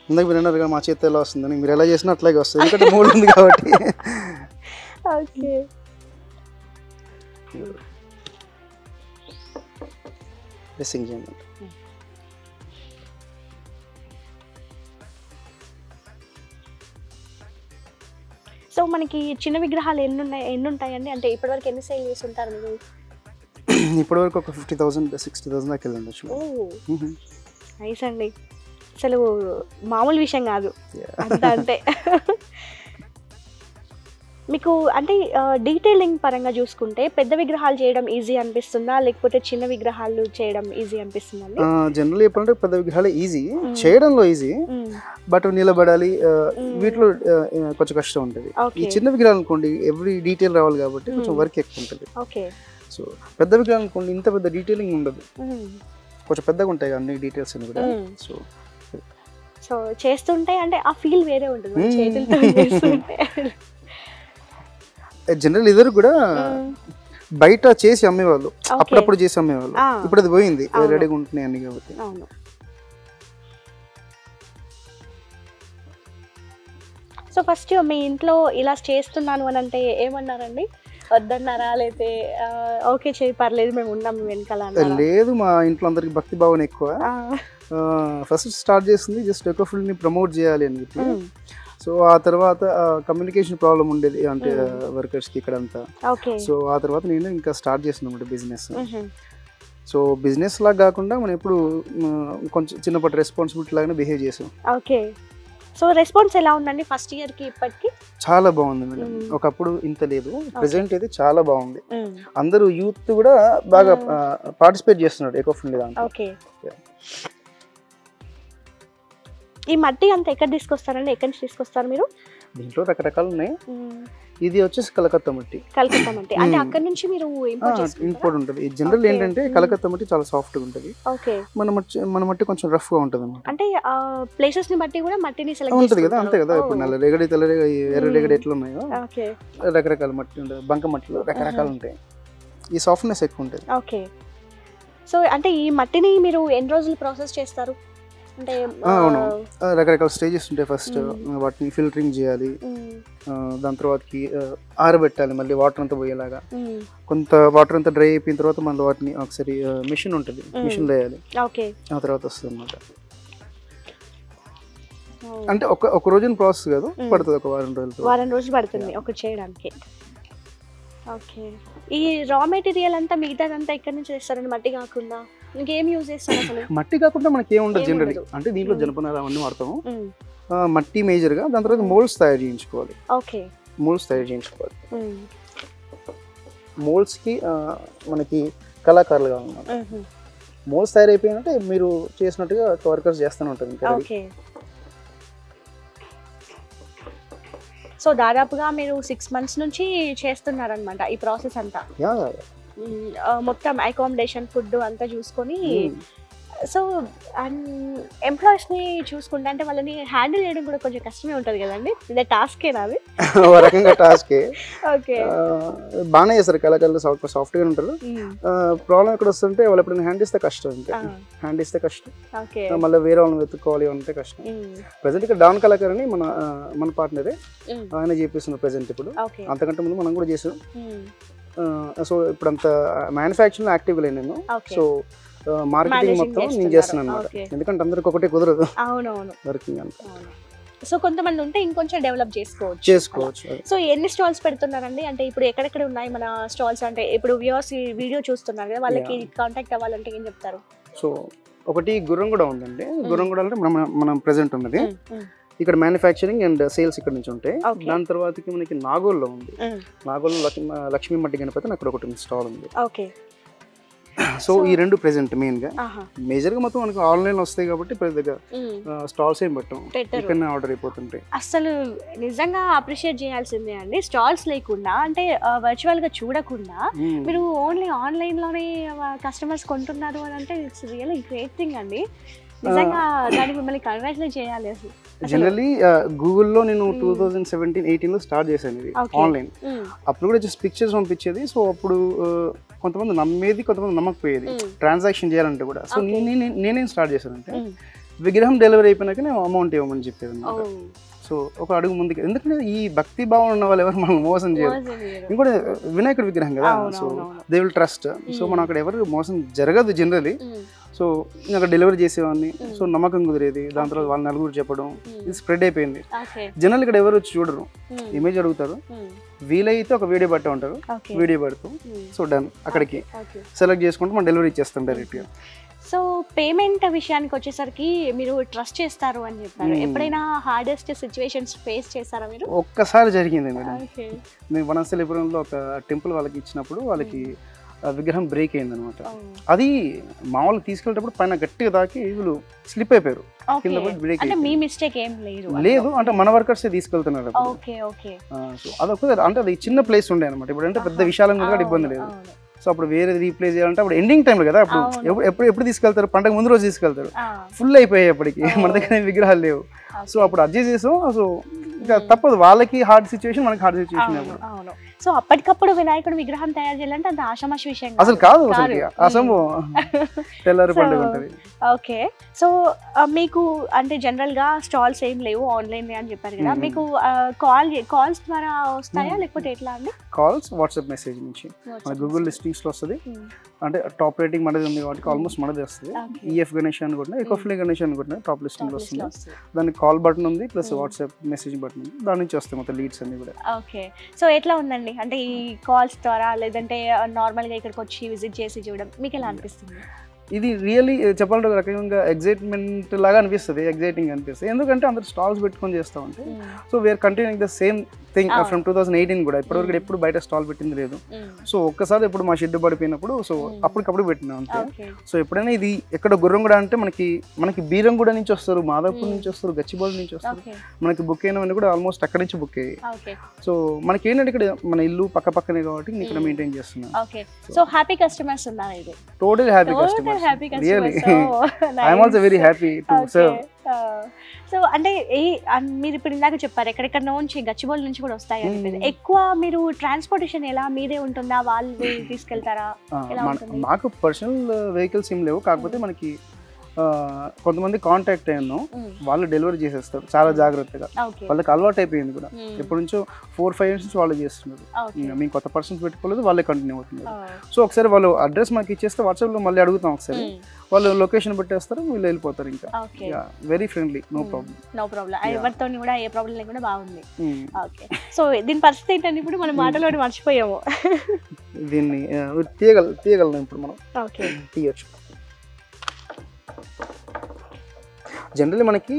S2: ఇందాక మీరు అన్నారు కదా మా చేతి ఎలా వస్తుందని, మీరు ఎలా చేసినా అట్లాగే వస్తుంది, ఎందుకంటే మౌల్డ్ ఉంది కాబట్టి.
S1: ఓకే.
S2: డ్రెస్సింగ్ చేయండి.
S1: సో మనకి చిన్న విగ్రహాలు ఎన్ని ఉంటాయండి? అంటే ఇప్పటివరకు ఎన్ని సేల్ చేసి ఉంటారు మీరు?
S2: ఇప్పటివరకు ఒక 50,000 60,000 దాకా వెళ్ళండి.
S1: నైస్ అండి, అసలు మామూలు విషయం కాదు అంటే. మీకు అంటే డీటెయిలింగ్ పరంగా చూసుకుంటే పెద్ద విగ్రహాలు చేయడం ఈజీ అనిపిస్తుందా, లేకపోతే చిన్న విగ్రహాలు చేయడం ఈజీ అనిపిస్తుందండి?
S2: జనరల్ చెప్పాలంటే పెద్ద విగ్రహాలు ఈజీ, చేయడంలో ఈజీ, బట్ నిలబడాలి వీటిలో కొంచెం కష్టం ఉంటుంది. ఈ చిన్న విగ్రహాలు అనుకోండి ఎవ్రీ డీటెయిల్ రావాలి కాబట్టి కొంచెం వర్క్ ఎక్కువ ఉంటుంది.
S1: ఓకే.
S2: సో పెద్ద విగ్రహాలు అనుకోండి ఇంత పెద్ద డీటెయిలింగ్ ఉండదు, కొంచెం పెద్దగా ఉంటాయి అన్ని డీటెయిల్స్ అని కూడా.
S1: సో చేస్తుంటే అంటే ఆ ఫీల్ వేరే ఉంటుంది చేతులతో చేస్తుంటే.
S2: జనరల్ ఇద్దరు కూడా బయట చేసి అమ్మేవాళ్ళు, అప్పుడప్పుడు చేసి అమ్మేవాళ్ళు, ఇప్పుడు అది పోయింది, రెడీగా ఉంటున్నాయి అన్ని కాబట్టి.
S1: సో సో ఫస్ట్ మీ ఇంట్లో ఇలా చేస్తున్నాను అని అంటే ఏమన్నారండి? వద్దన్నారా లేతే ఓకే చేయి పర్లేదు మేము ఉన్నాం వెనకాల అన్నారా?
S2: లేదు, మా ఇంట్లో అందరికి భక్తి భావన ఎక్కువ.
S1: ఆ,
S2: ఫస్ట్ స్టార్ట్ చేసింది జస్ట్ ఎకో ఫుడ్ని ప్రమోట్ చేయాలి అని చెప్పి. సో ఆ తర్వాత కమ్యూనికేషన్ ప్రాబ్లం ఉండేది అంటే వర్కర్స్కి ఇక్కడ అంతా.
S1: ఓకే.
S2: సో ఆ తర్వాత నేను ఇంకా స్టార్ట్ చేసిన బిజినెస్. సో బిజినెస్ లాగా కాకుండా మనం ఎప్పుడు కొంచెం చిన్నపాటి రెస్పాన్సిబిలిటీ లాగానే బిహేవ్ చేసాం.
S1: ఓకే. సో రెస్పాన్స్ ఎలా ఉందండి ఫస్ట్ ఇయర్ కి ఇప్పటికి?
S2: చాలా బాగుంది మేడం. ఒకప్పుడు ఇంత లేదు, ప్రెసెంట్ అయితే చాలా బాగుంది. అందరూ యూత్ కూడా బాగా పార్టిసిపేట్ చేస్తున్నారు ఎకో ఫ్రెండ్లీ దాంట్లో.
S1: ఓకే. ఈ మట్టి అంతా ఎక్కడ తీసుకొస్తారండి? ఎక్కడి నుంచి తీసుకొస్తారు మీరు?
S2: దీంట్లో రకరకాలు ఉన్నాయి. ఇది వచ్చేసి కలకత్తా మట్టి.
S1: కలకత్తా మట్టి అంటే అక్కడ నుంచి మీరు
S2: ఇంపోర్ట్ ఉంటుంది. జనరల్ ఏంటంటే కలకత్తా మట్టి చాలా సాఫ్ట్ గా ఉంటుంది.
S1: ఓకే.
S2: మన మట్టి కొంచెం రఫ్ గా ఉంటుంది అన్నమాట.
S1: అంటే ప్లేసెస్ ని బట్టి కూడా మట్టిని సెలెక్ట్
S2: ఉంటుంది కదా, అంతే కదా. ఇప్పుడు నల్ల రేగడి, తెల్ల రేగడి, ఎర్ర రేగడి ఎట్లా ఉన్నాయో రకరకాల మట్టి ఉంటుంది. బంక మట్టిలో రకరకాలు ఉంటాయి. ఈ సాఫ్ట్నెస్ ఎక్కువ ఉంటుంది.
S1: ఓకే. సో అంటే ఈ మట్టిని మీరు ఎన్ని రోజులు ప్రాసెస్ చేస్తారు? అంటే
S2: అవును, రకరకాల స్టేజెస్ ఉంటాయి. ఫస్ట్ వాటిని ఫిల్టరింగ్ చేయాలి, దాని తర్వాతకి ఆరబెట్టాలి, మళ్ళీ వాటర్ అంతా పోయేలాగా. కొంత వాటర్ అంతా డ్రై అయిపోయిన తర్వాత మళ్ళీ వాటిని ఒకసారి మిషన్ ఉంటుంది, మిషన్ వేయాలి. ఆ తర్వాత వస్తుంది అన్నమాట. అంటే ఒక రోజున ప్రాసెస్ కాదు, పడుతుంది ఒక
S1: వారం రోజులు పడుతుంది ఒకటి చేయడానికి. ఓకే. ఈ రా మెటీరియల్ అంతా మిగతాదంతా ఎక్కడి నుంచి తెస్తారండి మట్టి కాకుండా? ఇంకేం యూజ్ చేస్తారు అసలు?
S2: మట్టి కాకుండా మనకి ఏముండదు జనరల్. అంటే దీంట్లో జనపనార అవన్నీ వాడతాము. మట్టి మేజర్ గా, దాని తర్వాత మోల్డ్స్ తయారు చేయించుకోవాలి.
S1: ఓకే.
S2: మోల్డ్స్ తయారు చేయించుకోవాలి. మోల్డ్స్ కి మనకి కళాకారులు కావాలన్నమాట. మోల్డ్స్ తయారైపోయినట్టే మీరు చేసినట్టుగా వర్కర్స్ చేస్తూనే ఉంటుంది.
S1: ఓకే. సో దాదాపుగా మీరు 6 months నుంచి చేస్తున్నారనమాట ఈ ప్రాసెస్ అంతా. మొత్తం అకామిడేషన్, ఫుడ్ అంతా చూసుకొని. సో ఎంప్లాయీస్ ని చూసుకుంటే అంటే వాళ్ళని హ్యాండిల్ చేయడం కూడా కొంచెం కష్టమే ఉంటుంది కదండి. ఇదే టాస్కేనా అది?
S2: ఒక రకంగా టాస్కే.
S1: ఓకే.
S2: బాగానే చేస్తారు, కళాకారులు సాఫ్ట్గా ఉంటారు. ప్రాబ్లం ఎక్కడ వస్తుంటే వాళ్ళు ఎప్పుడైనా హ్యాండ్ ఇస్తే కష్టం. హ్యాండ్ ఇస్తే కష్టం, మళ్ళీ వేరే వాళ్ళని వెతుక్కోవాలి అంటే కష్టం. ప్రెసెంట్ ఇక్కడ డాన్ కళాకారు అని మన పార్ట్నరే, ఆయన చేపిస్తున్నారు ప్రెసెంట్. ఇప్పుడు అంతకంటే ముందు మనం కూడా చేసాం. సో ఇప్పుడు అంత మ్యానుఫ్యాక్చరింగ్ యాక్టివ్గా లేను నేను. సో మార్కెటింగ్ మొత్తం నేను చేస్తున్నాను అనమాట. ఎందుకంటే అందరికి ఒకటే కుదరదు వర్కింగ్ అంతా.
S1: సో కొంతమంది ఉంటే ఇంకొంచెం డెవలప్ చేసుకోవచ్చు. సో ఎన్ని స్టాల్స్ పెడుతున్నారండి? అంటే ఇప్పుడు ఎక్కడెక్కడ ఉన్నాయి మన స్టాల్స్? అంటే ఇప్పుడు వ్యూవర్స్ ఈ వీడియో చూస్తున్నారు కదా, వాళ్ళకి కాంటాక్ట్ అవ్వాలంటే ఏం చెప్తారు?
S2: సో ఒకటి గుర్రంగూడ ఉందండి. గుర్రంగూడ అంటే మనం ప్రెసెంట్ ఉన్నది. ఇక్కడ మ్యానుఫ్యాక్చరింగ్ అండ్ సేల్స్ ఇక్కడ నుంచి ఉంటాయి. దాని తర్వాతకి మనకి నాగోల్లో ఉంది. నాగోల్లో లక్ష్మీ మట్టి గణపతి అక్కడ ఒకటి స్టాల్ ఉంది. సో ఈ రెండు ప్రెసెంట్ మెయిన్ గా, మేజర్ గా మొత్తం మనకు ఆన్లైన్ వస్తాయి కాబట్టి పెద్దగా స్టాల్స్ ఏం పెట్టాం, ఇక్కడనే ఆర్డర్ అయిపోతుంటాయి.
S1: అసలు నిజంగా అప్రిషియేట్ చేయాల్సిందే అండి. స్టాల్స్ లేకుండా అంటే వర్చువల్ గా చూడకుండా మీరు ఓన్లీ ఆన్లైన్ లోనే కస్టమర్స్ కొంటున్నారు అని అంటే ఇట్స్ రియల్లీ గ్రేట్ థింగ్ అండి. నిజంగా దానికి మిమ్మల్ని కంగ్రాచులేట్ చేయాలి. అసలు
S2: జనరల్లీ గూగుల్లో నేను 2017-18 లో స్టార్ట్ చేశాను ఇది ఆన్లైన్. అప్పుడు కూడా జస్ట్ పిక్చర్స్ పంపించేది. సో అప్పుడు కొంతమంది నమ్మేది, కొంతమంది నమ్మకపోయేది ట్రాన్సాక్షన్ చేయాలంటే కూడా. సో నేనేం స్టార్ట్ చేశానంటే విగ్రహం డెలివరీ అయిపోయినాక నేను అమౌంట్ ఇవ్వమని చెప్పేది అన్నమాట. సో ఒక అడుగు ముందుకు, ఎందుకంటే ఈ భక్తి భావం ఉన్న వాళ్ళు ఎవరు మనం మోసం చేయరు. ఇంకోటి వినాయకుడి విగ్రహం కదా, so they will trust. So మనం అక్కడ ఎవరు మోసం జరగదు జనరలీ. సో అక్కడ డెలివరీ చేసేవాడిని. సో నమ్మకం కుదిరేది. దాని తర్వాత వాళ్ళ నలుగురు చెప్పడం, ఇది స్ప్రెడ్ అయిపోయింది. జనరల్ ఇక్కడ ఎవరు వచ్చి చూడరు, ఇమేజ్ అడుగుతారు. వీలైతే ఒక వీడియో పట్టే ఉంటారు, వీడియో పడుతూ సో డన్, అక్కడికి సెలెక్ట్ చేసుకుంటూ మనం డెలివరీ చేస్తాం డైరెక్ట్ గా.
S1: సో పేమెంట్ విషయానికి వచ్చేసరికి మీరు ట్రస్ట్ చేస్తారు అని చెప్పారు. ఎప్పుడైనా హార్డెస్ట్ సిచ్యువేషన్స్ ఫేస్ చేస్తారా మీరు?
S2: ఒక్కసారి జరిగింది మేడం. మేము వనస్థలిపురంలో ఒక టెంపుల్ వాళ్ళకి ఇచ్చినప్పుడు వాళ్ళకి విగ్రహం బ్రేక్ అయింది అనమాట. అది మామూలుగా తీసుకెళ్ళేటప్పుడు పైన గట్టిగా తాకి వీళ్ళు స్లిప్ అయిపోయారు, కింద పడి బ్రేక్ అయింది.
S1: మీ మిస్టేక్ ఏం
S2: లేదు, అంటే మన వర్కర్స్ తీసుకెళ్తున్నారు. అదొక అంటే అది చిన్న ప్లేస్ ఉండే అనమాట. ఇప్పుడు అంటే పెద్ద విశాలంగా కూడా ఇబ్బంది లేదు. సో అప్పుడు వేరే రీప్లేస్ చేయాలంటే అప్పుడు ఎండింగ్ టైం కదా, అప్పుడు ఎప్పుడు తీసుకెళ్తారు, పండగ ముందు రోజు తీసుకెళ్తారు. ఫుల్ అయిపోయాయి అప్పటికి, మన దగ్గర విగ్రహాలు లేవు. సో అప్పుడు అడ్జస్ట్ చేసాం. సో ఇంకా తప్పదు, వాళ్ళకి హార్డ్ సిచ్యువేషన్, మనకి హార్డ్ సిచ్యువేషన్.
S1: అవును. సో అప్పటికప్పుడు వినాయకుడు విగ్రహం తయారు చేయాలంటే అంత ఆషామాషి విషయం
S2: అసలు కాదు, అసలు తెల్లారి పండుగ ఉంటుంది.
S1: ఓకే. సో మీకు అంటే జనరల్ గా స్టాల్స్ ఏం లేవు, ఆన్లైన్ అని చెప్పారు కదా, మీకు కాల్స్ ద్వారా వస్తాయా లేకపోతే ఎట్లా అండి?
S2: కాల్స్, వాట్సాప్ మెసేజ్ నుంచి మన గూగుల్ లిస్టింగ్స్ లో వస్తుంది. అంటే టాప్ రేటింగ్ మనది ఉంది కాబట్టి ఆల్మోస్ట్ మనది వస్తుంది. ఈఎఫ్ గణేష్ అనుకుంటున్నా, ఈకో ఫ్రెండ్లీ గణేష్ అనుకుంటున్నా టాప్ లిస్టింగ్ లో వస్తుంది. దానికి కాల్ బటన్ ఉంది, ప్లస్ వాట్సాప్ మెసేజ్ బటన్ ఉంది, దాని నుంచి వస్తాయి మొత్తం లీడ్స్ అన్ని కూడా.
S1: ఓకే. సో ఎట్లా ఉందండి అంటే ఈ కాల్స్ ద్వారా లేదంటే నార్మల్ గా ఇక్కడికి వచ్చి విజిట్ చేసి చూడడం మీకు ఎలా అనిపిస్తుంది?
S2: ఇది రియల్లీ చెప్పాలంటే ఒక రకంగా ఎగ్జైట్మెంట్ లాగా అనిపిస్తుంది, ఎగ్జైటింగ్ అనిపిస్తుంది. ఎందుకంటే అందరు స్టాల్స్ పెట్టుకొని చేస్తూ ఉంటే, so we're continuing the same thing from 2018 కూడా. ఇప్పటివరకు ఎప్పుడు బయట స్టాల్ పెట్టింది లేదు. సో ఒక్కసారి ఇప్పుడు మా షెడ్ పడిపోయినప్పుడు సో అప్పటికప్పుడు పెట్టినాం అంతే. సో ఎప్పుడైనా ఇది ఎక్కడ గుర్రంగూడ అంటే మనకి బీరంగూడ నుంచి వస్తారు, మాదాపూర్ నుంచి వస్తారు, గచ్చిబౌలి నుంచి వస్తారు. మనకి బుక్ అయినవన్నీ కూడా ఆల్మోస్ట్ అక్కడి నుంచి బుక్ అయ్యాయి. సో మనకి ఏంటంటే ఇక్కడ మన ఇల్లు పక్క పక్కనే కాబట్టి ఇక్కడ మెయింటైన్ చేస్తున్నాం.
S1: సో హ్యాపీ కస్టమర్స్ ఉన్నారు. ఇది
S2: total happy customers, really I am also very happy to serve.
S1: So అంటే మీరు ఇప్పుడు ఇందాక చెప్పారు ఎక్కడెక్కడ నుంచి గచ్చిబౌలి నుంచి కూడా వస్తాయి అని. ఎక్కువ మీరు ట్రాన్స్పోర్టేషన్ ఎలా మీదే ఉంటుందా, వాళ్ళు తీసుకెళ్తారా?
S2: మాకు పర్సనల్ వెహికల్స్ ఏం లేవు, కాకపోతే మనకి కొంతమంది కాంటాక్ట్ అయ్యాను, వాళ్ళు డెలివరీ చేసేస్తారు చాలా జాగ్రత్తగా. వాళ్ళకి అలవాటు అయిపోయింది కూడా, ఎప్పటి నుంచో 4-5 years నుంచి వాళ్ళు చేస్తున్నారు. మేము కొత్త పర్సన్స్ పెట్టుకోలేదు, వాళ్ళే కంటిన్యూ అవుతున్నారు. సో ఒకసారి వాళ్ళు అడ్రస్ మాకు ఇచ్చేస్తే వాట్సాప్ లో మళ్ళీ అడుగుతాం, ఒకసారి వాళ్ళు లొకేషన్ పెట్టేస్తారు, వీళ్ళు వెళ్ళిపోతారు. ఇంకా వెరీ ఫ్రెండ్లీ, నో ప్రాబ్లం.
S1: ఎవరితో కూడా ఏ ప్రాబ్లం లేకుండా బాగుంది. ఓకే. సో దీని పరిస్థితి ఏంటంటే ఇప్పుడు మనం మాటలో మర్చిపోయాము.
S2: దీన్ని తీయగలం ఇప్పుడు మనం. తీయచ్చు. జనరల్లీ మనకి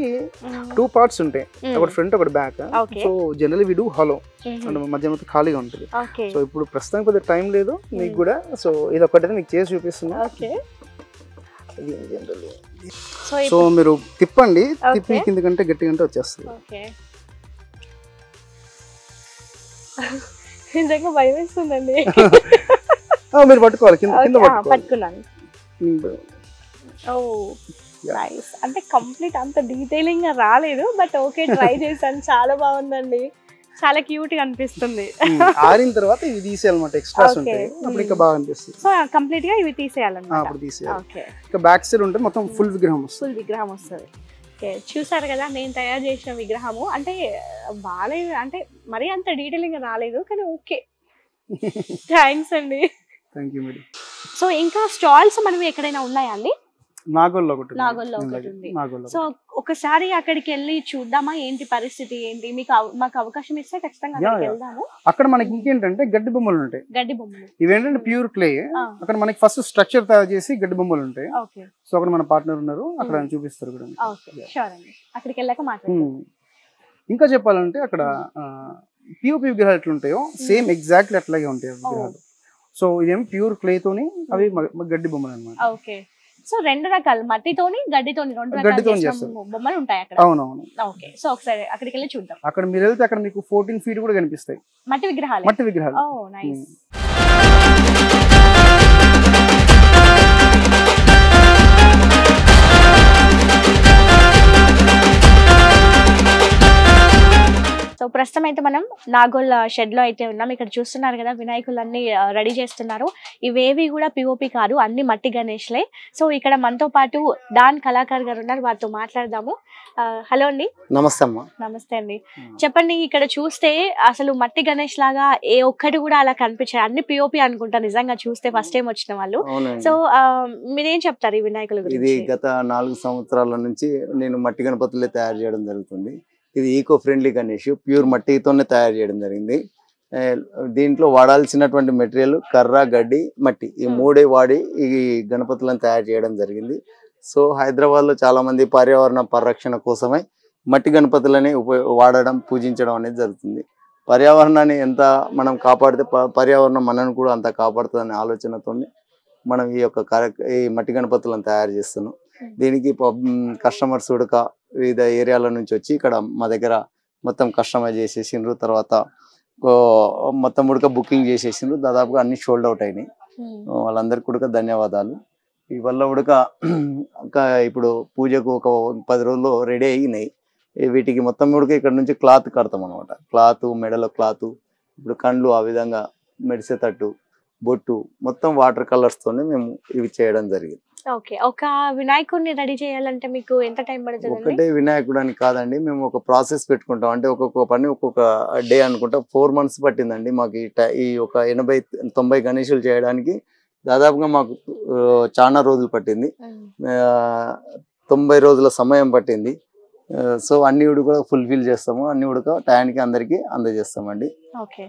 S2: 2 parts ఉంటాయి, ఒకటి ఫ్రంట్ ఒకటి back. So generally we do hollow అంటే మధ్య మధ్య ఖాళీగా ఉంటుంది. సో ఇప్పుడు ప్రస్తుతానికి కొద్దిగా టైం లేదు మీకు కూడా, సో ఇది ఒకటైతే మీకు చేసి చూపిస్తున్నా. సో మీరు తిప్పండి, తిప్పి కిందకంటే గట్టిగా అంటే వచ్చేస్తుంది.
S1: భయం వేస్తుందండి.
S2: మీరు పట్టుకోవాలి, కింద పట్టుకున్నాను.
S1: నైస్. అంటే కంప్లీట్ అంత డీటెయిలింగ్ గా రాలేదు, బట్ ఓకే ట్రై చేశాను. చాలా బాగుందండి, చాలా క్యూట్ గా అనిపిస్తుంది.
S2: ఆరిన తర్వాత ఇవి తీసేయాలన్నమాట, ఎక్స్ట్రాస్ ఉంటాయి, అప్పుడు ఇంకా బాగా అనిపిస్తుంది.
S1: సో కంప్లీట్ గా ఇవి తీసేయాలన్నమాట.
S2: అప్పుడు తీసేయాలి. ఓకే. ఇంకా బ్యాక్ సైడ్ ఉంటే మొత్తం ఫుల్ విగ్రహం
S1: వస్తుంది. ఓకే. చూసారు కదా నేను తయారు చేసిన విగ్రహము. అంటే బాగాలేదు, అంటే మరీ అంత డీటెయిలింగ్ గా రాలేదు, కానీ ఓకే. థ్యాంక్స్ అండి.
S2: Thank you madam.
S1: సో ఇంకా స్టాల్స్ మనవి ఎక్కడైనా ఉన్నాయా అండి?
S2: నాగోల్లో ఒకటి
S1: ఉంది. సో ఒకసారి అక్కడికి వెళ్ళి చూద్దామా, ఏంటి పరిస్థితి ఏంటి? మాకు అవకాశం ఇస్తే ఖచ్చితంగా వెళ్దాము.
S2: అక్కడ మనకి ఇంకేంటంటే గడ్డి బొమ్మలు ఉంటాయి. ఇవేంటంటే ప్యూర్ క్లే. అక్కడ మనకి ఫస్ట్ స్ట్రక్చర్ తయారు చేసి గడ్డి బొమ్మలు ఉంటాయి. సో అక్కడ మన పార్ట్నర్ ఉన్నారు, అక్కడ చూపిస్తారు కూడా.
S1: అక్కడికి వెళ్ళాక మాట్లాడదాం.
S2: ఇంకా చెప్పాలంటే అక్కడ పిఓపి విగ్రహాలు ఎట్లుంటాయో సేమ్ ఎగ్జాక్ట్లీ అట్లాగే ఉంటాయి విగ్రహాలు. సో ఇదేం ప్యూర్ క్లే తోని, అవి గడ్డి బొమ్మలు అన్నమాట.
S1: సో 2 రకాలు, మట్టితోని గడ్డితోని 2 రకాల బొమ్మలు ఉంటాయి అక్కడ.
S2: అవునవును.
S1: ఓకే. సో ఒకసారి అక్కడికి వెళ్ళి చూద్దాం.
S2: అక్కడ మీరు వెళ్తే అక్కడ మీకు 14 feet కూడా కనిపిస్తాయి
S1: మట్టి విగ్రహాలు. ఓ నైస్. సో ప్రస్తుతం అయితే మనం నాగోల్ షెడ్ లో అయితే ఉన్నాం. ఇక్కడ చూస్తున్నారు కదా వినాయకులన్నీ రెడీ చేస్తున్నారు. ఇవేవి కూడా పిఓపి కాదు, అన్ని మట్టి గణేష్లే. సో ఇక్కడ మనతో పాటు డాన్ కళాకార్ గారు ఉన్నారు, వారితో మాట్లాడదాము. హలో అండి.
S3: నమస్తే అమ్మా.
S1: నమస్తే అండి. చెప్పండి, ఇక్కడ చూస్తే అసలు మట్టి గణేష్ లాగా ఏ ఒక్కటి కూడా అలా కనిపించారు, అన్ని పిఓపి అనుకుంటా నిజంగా చూస్తే ఫస్ట్ టైం వచ్చిన వాళ్ళు. సో మీరేం చెప్తారు ఈ వినాయకుల గురించి?
S3: ఇది గత 4 సంవత్సరాల నుంచి నేను మట్టి గణపతులే తయారు చేయడం జరుగుతుంది. ఇది ఈకో ఫ్రెండ్లీ గణేష్, ప్యూర్ మట్టితోనే తయారు చేయడం జరిగింది. దీంట్లో వాడాల్సినటువంటి మెటీరియల్ కర్ర, గడ్డి, మట్టి, ఈ 3 వాడి ఈ గణపతులను తయారు చేయడం జరిగింది. సో హైదరాబాద్లో చాలా మంది పర్యావరణ పరిరక్షణ కోసమై మట్టి గణపతులని వాడడం, పూజించడం అనేది జరుగుతుంది. పర్యావరణాన్ని ఎంత మనం కాపాడితే పర్యావరణం మనను కూడా అంత కాపాడుతుందనే ఆలోచనతో మనం ఈ మట్టి గణపతులను తయారు చేస్తున్నాం. దీనికి కస్టమర్స్ కూడా వివిధ ఏరియాల నుంచి వచ్చి ఇక్కడ మా దగ్గర మొత్తం కస్టమైజ్ చేసేసిండ్రు. తర్వాత మొత్తం ఉడక బుకింగ్ చేసేసిండ్రు. దాదాపుగా అన్ని సోల్డ్ అవుట్ అయినాయి. వాళ్ళందరికీ కూడా ధన్యవాదాలు. ఈ వల్ల ఉడక ఇప్పుడు పూజకు ఒక 10 రోజుల్లో రెడీ అయినాయి. వీటికి మొత్తం కూడా ఇక్కడ నుంచి క్లాత్ కడతాం అనమాట. క్లాత్, మెడలో క్లాత్, ఇప్పుడు కండ్లు ఆ విధంగా మెరిసేటట్టు, బొట్టు మొత్తం వాటర్ కలర్స్ తోనే మేము ఇవి చేయడం జరిగింది.
S1: ఓకే. ఒక వినాయకుడిని రెడీ చేయాలంటే మీకు ఎంత టైం పడుతుందండి?
S3: ఒకటే వినాయకుడు అని కాదండి, మేము ఒక ప్రాసెస్ పెట్టుకుంటాం. అంటే ఒక్కొక్క పని ఒక్కొక్క డే అనుకుంటా 4 months పట్టిందండి మాకు ఈ ఒక 80-90 గణేషులు చేయడానికి. దాదాపుగా మాకు చాలా రోజులు పట్టింది, 90 రోజుల సమయం పట్టింది. సో అన్ని కూడా ఫుల్ఫిల్ చేస్తాము, అన్ని కూడా టయానికి అందరికి అందజేస్తామండి.
S1: ఓకే.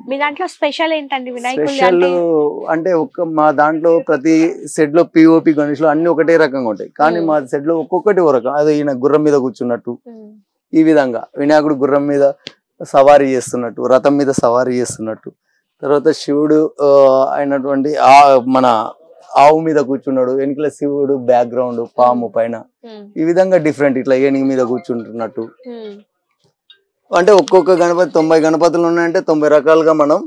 S1: మీ దాంట్లో స్పెషల్ ఏంటండి వినాయకుడు?
S3: స్పెషల్ అంటే మా దాంట్లో ప్రతి సెట్ లో పిఓపి గణేష్లు అన్ని ఒకటే రకంగా ఉంటాయి, కానీ మా సెట్ లో ఒక్కొక్కటి ఒక రకం. అది ఈయన గుర్రం మీద కూర్చున్నట్టు, ఈ విధంగా వినాయకుడు గుర్రం మీద సవారీ చేస్తున్నట్టు, రథం మీద సవారీ చేస్తున్నట్టు, తర్వాత శివుడు అయినటువంటి మన ఆవు మీద కూర్చున్నాడు, వెనుకల శివుడు బ్యాక్గ్రౌండ్ పాము పైన, ఈ విధంగా డిఫరెంట్ ఇట్లా ఏనుగు మీద కూర్చుంటున్నట్టు. అంటే ఒక్కొక్క గణపతి 90 గణపతులు ఉన్నాయంటే 90 రకాలుగా మనం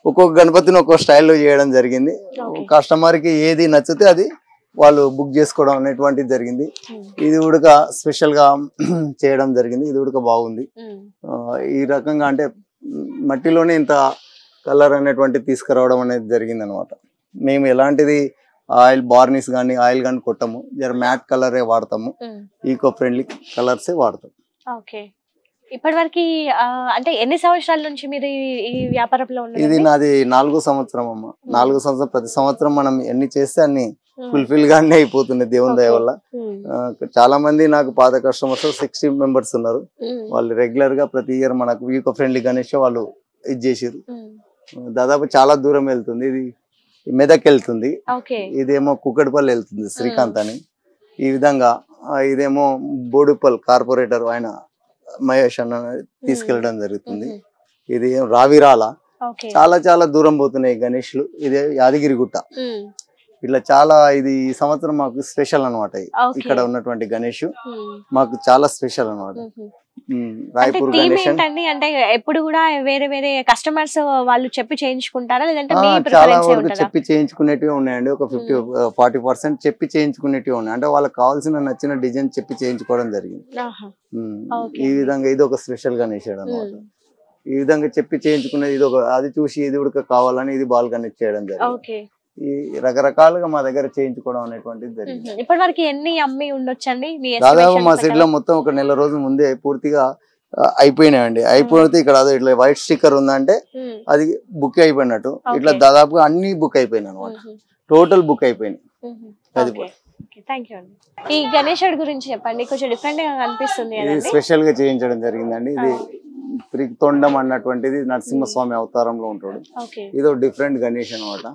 S3: ఒక్కొక్క గణపతిని ఒక్కొక్క స్టైల్లో చేయడం జరిగింది. కస్టమర్ కి ఏది నచ్చితే అది వాళ్ళు బుక్ చేసుకోవడం అనేటువంటిది జరిగింది. ఇది కూడా స్పెషల్ గా చేయడం జరిగింది, ఇది కూడా బాగుంది. ఈ రకంగా అంటే మట్టిలోనే ఇంత కలర్ అనేటువంటి తీసుకురావడం అనేది జరిగింది అనమాట. మేము ఎలాంటిది ఆయిల్ బార్నిస్ కానీ ఆయిల్ కానీ కొట్టము, జర మ్యాట్ కలరే వాడతాము, ఈకో ఫ్రెండ్లీ కలర్సే వాడతాం.
S1: ఓకే. ఇప్పటివరకు అంటే ఎన్ని సంవత్సరాల నుంచి మీరు ఈ వ్యాపారంలో ఉన్నారు?
S3: ఇది నాది 4వ సంవత్సరం అమ్మ. 4వ సంవత్సరం. ప్రతి సంవత్సరం మనం ఎన్ని చేస్తే అన్ని ఫుల్ఫిల్ గానే అయిపోతుంది దేవుని దయ వల్ల. చాలా మంది నాకు పాత కస్టమర్స్ 60 members ఉన్నారు. వాళ్ళు రెగ్యులర్ గా ప్రతి ఇయర్ మనకు ఈకో ఫ్రెండ్లీ గణేష్ వాళ్ళు ఇది చేసారు. దాదాపు చాలా దూరం వెళ్తుంది, ఇది మెదక్ వెళ్తుంది, ఇదేమో కుక్కడపల్లి వెళ్తుంది శ్రీకాంత్ అని. ఈ విధంగా ఇదేమో బోడుపల్ కార్పొరేటర్ ఆయన మహేష్ అన్న తీసుకెళ్లడం జరుగుతుంది. ఇది రావిరాల, చాలా చాలా దూరం పోతున్నాయి గణేష్లు. ఇది యాదగిరిగుట్ట. ఇట్లా చాలా ఇది ఈ సంవత్సరం మాకు స్పెషల్ అనమాట. ఇక్కడ ఉన్నటువంటి గణేష్ మాకు చాలా స్పెషల్ అనమాట. రాయపూర్ గణేష్
S1: అంటే ఎప్పుడు కూడా వేరే వేరే కస్టమర్స్ వాళ్ళు చెప్పి చేయించుకుంటారా, లేదంటే
S3: చాలా వరకు చెప్పి చేయించుకునేటివి ఉన్నాయండి. ఒక 50-40% చెప్పి చేయించుకునేటివి ఉన్నాయి. అంటే వాళ్ళకి కావాల్సిన నచ్చిన డిజైన్ చెప్పి చేయించుకోవడం జరిగింది. ఈ విధంగా ఇది ఒక స్పెషల్ గణేష్ అనమాట. ఈ విధంగా చెప్పి చేయించుకునేది ఇది ఒక, అది చూసి ఇది ఉడక కావాలని ఇది బాల్ గణేష్ చేయడం జరిగింది. ఈ రకరకాలుగా మా దగ్గర చేయించుకోవడం అనేటువంటిది జరిగింది.
S1: ఇప్పటి వరకు ఎన్ని అమ్మి ఉండొచ్చండి?
S3: దాదాపు మా సెట్ లో మొత్తం ఒక నెల రోజుల ముందే పూర్తిగా అయిపోయినాయండి. అయిపోతే ఇక్కడ అదే ఇట్లా వైట్ స్టిక్కర్ ఉందంటే అది బుక్ అయిపోయినట్టు. ఇట్లా దాదాపుగా అన్ని బుక్ అయిపోయినాయి అనమాట, టోటల్ బుక్ అయిపోయినాయి. అది
S1: ఈ గణేశుడి గురించి చెప్పండి, కొంచెం డిఫరెంట్ గా కనిపిస్తుంది.
S3: స్పెషల్ గా చేయించడం జరిగిందండి. ఇది త్రితొండం అన్నటువంటిది నరసింహస్వామి అవతారంలో ఉంటాడు. ఇది డిఫరెంట్ గణేష్ అనమాట.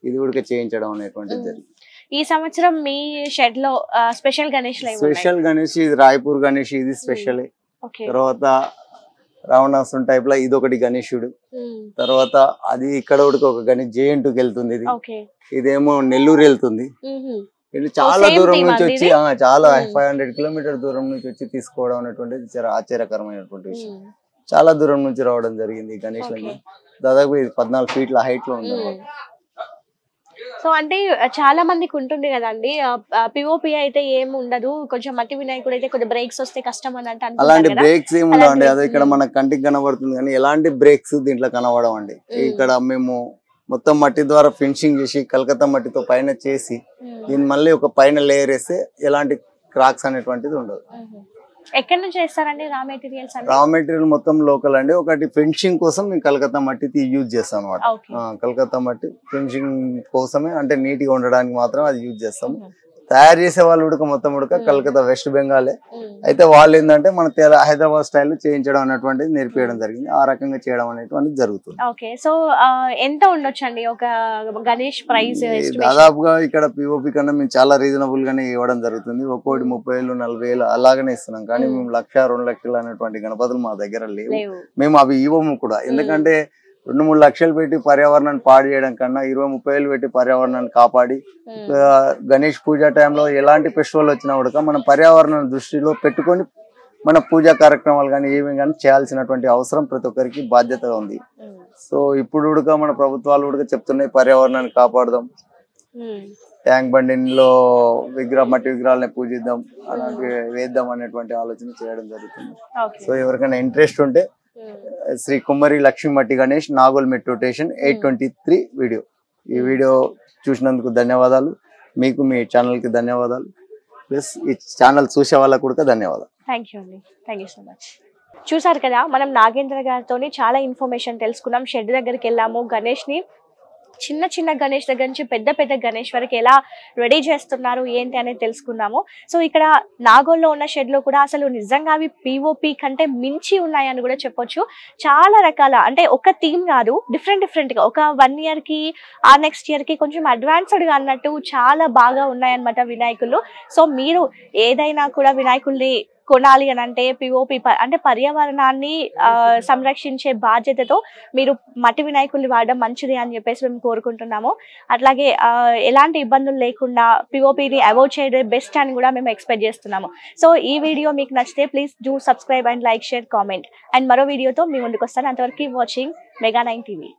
S3: ఇది కూడా చేయించడం అనేటువంటిది జరిగింది.
S1: ఈ సంవత్సరం మీ షెడ్ లో స్పెషల్ గణేష్
S3: స్పెషల్ గణేష్ ఇది రాయపూర్ గణేష్, ఇది స్పెషల్. తర్వాత రావణాసుని టైప్ లో ఇది ఒకటి గణేశుడు. తర్వాత అది ఇక్కడ ఒక గణేష్ జేఎన్టీకి వెళ్తుంది. ఇది ఇదేమో నెల్లూరు వెళ్తుంది. ఇది చాలా దూరం నుంచి వచ్చి, చాలా 500 kilometers దూరం నుంచి వచ్చి తీసుకోవడం అనేటువంటిది చాలా ఆశ్చర్యకరమైనటువంటి విషయం. చాలా దూరం నుంచి రావడం జరిగింది ఈ గణేష్. దాదాపు ఇది 14 feet హైట్ లో ఉంది.
S1: సో అంటే చాలా మందికి ఉంటుంది కదండి, పిఓపి అయితే ఏమి ఉండదు, కొంచెం మట్టి వినాయకుడు అయితే కొంచెం బ్రేక్స్ వస్తే కష్టం అని అంటే.
S3: అలాంటి బ్రేక్స్ ఏమి ఉండవండి. అదే ఇక్కడ మన కంటికి కనబడుతుంది, కానీ ఎలాంటి బ్రేక్స్ దీంట్లో కనబడవండి. ఇక్కడ మేము మొత్తం మట్టి ద్వారా ఫినిషింగ్ చేసి కలకత్తా మట్టితో పైన చేసి దీన్ని మళ్ళీ ఒక పైన లేయర్ వేస్తే ఎలాంటి క్రాక్స్ అనేటువంటిది ఉండదు.
S1: ఎక్కడి నుంచి చేస్తారండి రా మెటీరియల్స్?
S3: రా మెటీరియల్ మొత్తం లోకల్ అండి. ఒకటి ఫినిషింగ్ కోసం మేము కలకత్తా మట్టి యూజ్ చేస్తాం అనమాట. కలకత్తా మట్టి ఫినిషింగ్ కోసమే, అంటే నీట్ గా ఉండడానికి మాత్రం అది యూజ్ చేస్తాం. తయారు చేసే వాళ్ళు మొత్తం కలకత్తా వెస్ట్ బెంగాలే. అయితే వాళ్ళు ఏంటంటే మన హైదరాబాద్ స్టైల్ చేయించడం అనేటువంటిది నేర్పించడం జరిగింది. ఆ రకంగా చేయడం అనేటువంటిది జరుగుతుంది.
S1: ఓకే. సో ఎంత ఉండొచ్చండి ఒక గణేష్ ప్రైస్?
S3: దాదాపుగా ఇక్కడ పిఓపి కన్నా మేము చాలా రీజనబుల్ గానే ఇవ్వడం జరుగుతుంది. ఒక్కోటి 30,000-40,000 అలాగనే ఇస్తున్నాం. కానీ మేము 1,00,000-2 లక్షలు అనేటువంటి గణపతులు మా దగ్గర లేవు. మేము అవి ఇవ్వము కూడా. ఎందుకంటే 2-3 లక్షలు పెట్టి పర్యావరణాన్ని పాడు చేయడం కన్నా 20-30 వేలు పెట్టి పర్యావరణాన్ని కాపాడి గణేష్ పూజ టైంలో ఎలాంటి ఫెస్టివల్ వచ్చినా కూడా మనం పర్యావరణాన్ని దృష్టిలో పెట్టుకొని మన పూజా కార్యక్రమాలు కానీ ఏమి కానీ చేయాల్సినటువంటి అవసరం ప్రతి ఒక్కరికి బాధ్యత ఉంది. సో ఇప్పుడు మన ప్రభుత్వాలు చెప్తున్నాయి పర్యావరణాన్ని కాపాడదాం, ట్యాంక్ బండిలో మట్టి విగ్రహాలని పూజిద్దాం అలాంటి వేద్దాం అనేటువంటి ఆలోచన చేయడం జరుగుతుంది. సో ఎవరికైనా ఇంట్రెస్ట్ ఉంటే శ్రీ కుమ్మరి లక్ష్మీ మట్టి గణేష్ నాగోల్ మెట్రోటేషన్ 823 వీడియో. ఈ వీడియో చూసినందుకు ధన్యవాదాలు. మీకు మీ ఛానల్కి ధన్యవాదాలు. ప్లస్ ఈ ఛానల్ చూసే వాళ్ళకు కూడా ధన్యవాదాలు.
S1: థ్యాంక్ యూ అండి. Thank you so much. చూసారు కదా, మనం నాగేంద్ర గారితో చాలా ఇన్ఫర్మేషన్ తెలుసుకున్నాం. షెడ్ దగ్గరికి వెళ్ళాము, గణేష్ని చిన్న చిన్న గణేష్ దగ్గర నుంచి పెద్ద పెద్ద గణేష్ వరకు ఎలా రెడీ చేస్తున్నారు ఏంటి అనేది తెలుసుకున్నాము. సో ఇక్కడ నాగోల్లో ఉన్న షెడ్లో కూడా అసలు నిజంగా అవి పిఓపి కంటే మించి ఉన్నాయని కూడా చెప్పొచ్చు. చాలా రకాల, అంటే ఒక థీమ్ కాదు, డిఫరెంట్గా ఒక 1 yearకి ఆ నెక్స్ట్ ఇయర్కి కొంచెం అడ్వాన్స్డ్గా అన్నట్టు చాలా బాగా ఉన్నాయన్నమాట వినాయకులు. సో మీరు ఏదైనా కూడా వినాయకుల్ని కొనాలి అని అంటే పిఓపి అంటే పర్యావరణాన్ని సంరక్షించే బాధ్యతతో మీరు మట్టి వినాయకుల్ని వాడడం మంచిది అని చెప్పేసి మేము కోరుకుంటున్నాము. అట్లాగే ఎలాంటి ఇబ్బందులు లేకుండా పిఓపిని అవాయిడ్ చేయడం బెస్ట్ అని కూడా మేము ఎక్స్పెక్ట్ చేస్తున్నాము. సో ఈ వీడియో మీకు నచ్చితే please do subscribe and like, share, comment. And మరో వీడియోతో మీ ముందుకు వస్తాను. అంతవరకు వాచింగ్ Mega 9 TV.